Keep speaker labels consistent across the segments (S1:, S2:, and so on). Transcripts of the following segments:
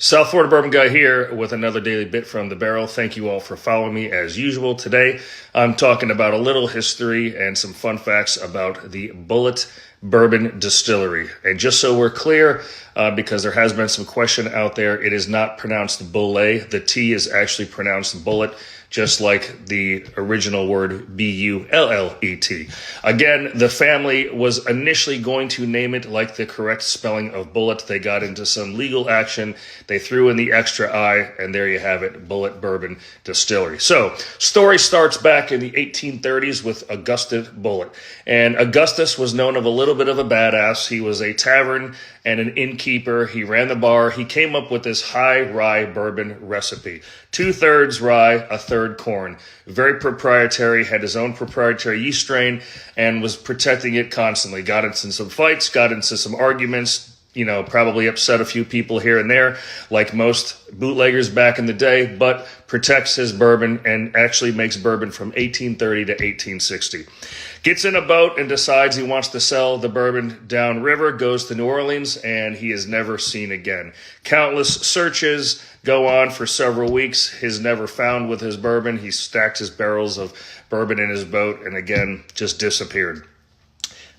S1: South Florida Bourbon Guy here with another daily bit from the barrel. Thank you all for following me as usual. Today, I'm talking about a little history and some fun facts about the Bulleit Bourbon Distillery. And just so we're clear, because there has been some question out there, it is not pronounced Bulleit. The T is actually pronounced Bulleit, just like the original word B-U-L-L-E-T. Again, the family was initially going to name it like the correct spelling of Bulleit. They got into some legal action. They threw in the extra I, and there you have it, Bulleit Bourbon Distillery. So, story starts back in the 1830s with Augustus Bulleit. And Augustus was known of a little bit of a badass. He was a tavern and an innkeeper. He ran the bar. He came up with this high rye bourbon recipe. 2/3 rye, 1/3 corn. Very proprietary, had his own proprietary yeast strain, and was protecting it constantly. Got into some fights, got into some arguments, probably upset a few people here and there, like most bootleggers back in the day, but protects his bourbon and actually makes bourbon from 1830 to 1860. Gets in a boat and decides he wants to sell the bourbon downriver, goes to New Orleans, and he is never seen again. Countless searches go on for several weeks. He's never found with his bourbon. He stacked his barrels of bourbon in his boat and again just disappeared.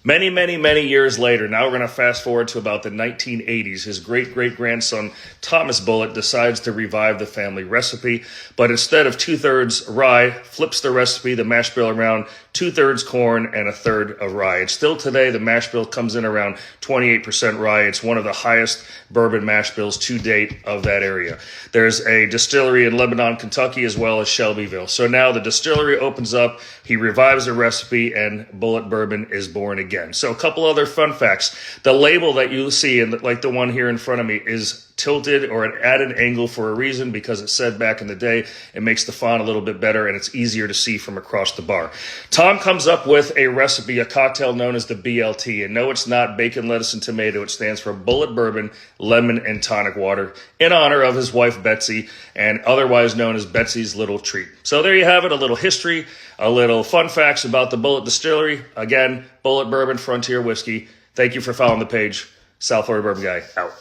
S1: Many, many, many years later, now we're going to fast forward to about the 1980s, his great-great-grandson, Thomas Bulleit, decides to revive the family recipe, but instead of 2/3 rye, flips the recipe, the mash bill around 2/3 corn and 1/3 of rye. And still today, the mash bill comes in around 28% rye. It's one of the highest bourbon mash bills to date of that area. There's a distillery in Lebanon, Kentucky, as well as Shelbyville. So now the distillery opens up, he revives the recipe, and Bulleit Bourbon is born again. So a couple other fun facts. The label that you see, and like the one here in front of me, is tilted or at an angle for a reason, because it said back in the day it makes the font a little bit better and it's easier to see from across the bar. Tom comes up with a recipe, a cocktail known as the BLT, and no, it's not bacon, lettuce, and tomato. It stands for Bulleit Bourbon, Lemon, and Tonic Water, in honor of his wife Betsy, and otherwise known as Betsy's Little Treat. So there you have it, a little history, a little fun facts about the Bulleit Distillery. Again, Bulleit Bourbon, Frontier Whiskey. Thank you for following the page. South Florida Bourbon Guy, out.